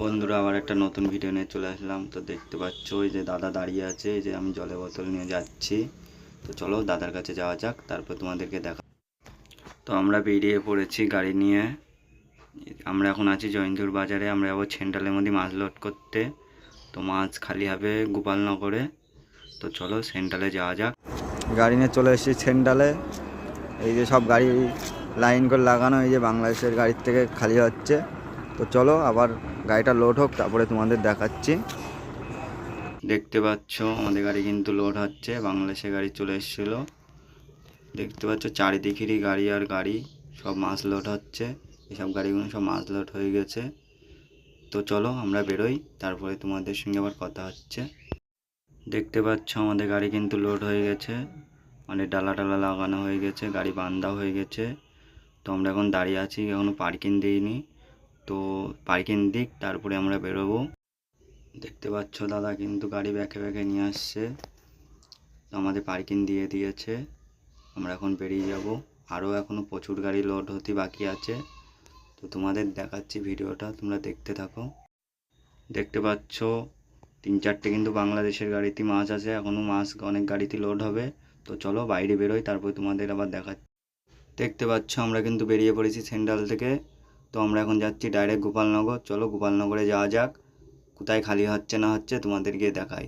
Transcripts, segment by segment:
বন্ধুরা আবার একটা নতুন ভিডিও নিয়ে চলে আসলাম। তো দেখতে পাচ্ছ ওই যে দাদা দাঁড়িয়ে আছে, এই যে আমি জলের বোতল নিয়ে যাচ্ছি। তো চলো দাদার কাছে যাওয়া যাক, তারপর তোমাদেরকে দেখা। তো আমরা বেরিয়ে পড়েছি গাড়ি নিয়ে। আমরা এখন আছি জয়ন্তপুর বাজারে। আমরা যাবো সেন্ট্রালের মধ্যে মাছ লোড করতে। তো মাছ খালি হবে গোপালনগরে। তো চলো সেন্ট্রালে যাওয়া যাক। গাড়ি নিয়ে চলে এসেছি সেন্ট্রালে। এই যে সব গাড়ি লাইন করে লাগানো, এই যে বাংলাদেশের গাড়ির থেকে খালি হচ্ছে। তো চলো আবার গাড়িটা লোড হোক, তারপরে তোমাদের দেখাচ্ছি। দেখতে পাচ্ছ আমাদের গাড়ি কিন্তু লোড হচ্ছে। বাংলাদেশের গাড়ি চলে এসেছিলো। দেখতে পাচ্ছ চারিদিকেরই গাড়ি আর গাড়ি, সব মাছ লোড হচ্ছে। এসব গাড়িগুলো সব মাছ লোড হয়ে গেছে। তো চলো আমরা বেরোই, তারপরে তোমাদের সঙ্গে আবার কথা হচ্ছে। দেখতে পাচ্ছ আমাদের গাড়ি কিন্তু লোড হয়ে গেছে, মানে ডালা টালা লাগানো হয়ে গেছে, গাড়ি বান্ধা হয়ে গেছে। তো আমরা এখন দাঁড়িয়ে আছি, এখনও পার্কিং দিইনি। তো পার্কিং দিক, তারপরে আমরা বেরোবো। দেখতে পাচ্ছ দাদা কিন্তু গাড়ি ব্যাকে ব্যাকে নিয়ে আসছে। তো আমাদের পার্কিং দিয়ে দিয়েছে, আমরা এখন বেরিয়ে যাব। আরও এখনও প্রচুর গাড়ি লোড হতে বাকি আছে। তো তোমাদের দেখাচ্ছি ভিডিওটা, তোমরা দেখতে থাকো। দেখতে পাচ্ছ 3-4টে কিন্তু বাংলাদেশের গাড়িতে মাছ আছে, এখনও মাছ অনেক গাড়িতে লোড হবে। তো চলো বাইরে বেরোই, তারপর তোমাদের আবার দেখাচ্ছি। দেখতে পাচ্ছ আমরা কিন্তু বেরিয়ে পড়েছি সেন্ট্রাল থেকে। তো আমরা এখন যাচ্ছি ডাইরেক্ট গোপালনগর। চলো গোপালনগরে যাওয়া যাক, কোথায় খালি হচ্ছে না হচ্ছে তোমাদেরকে দেখাই।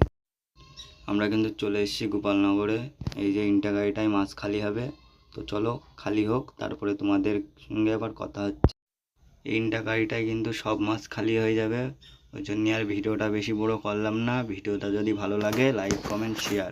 আমরা কিন্তু চলে এসেছি গোপালনগরে। এই যে ইন্টা গাড়িটায় মাছ খালি হবে। তো চলো খালি হোক, তারপরে তোমাদের সঙ্গে আবার কথা হচ্ছে। এই ইন্টা গাড়িটায় কিন্তু সব মাছ খালি হয়ে যাবে। ওই জন্য আর ভিডিওটা বেশি বড় করলাম না। ভিডিওটা যদি ভালো লাগে লাইক কমেন্ট শেয়ার।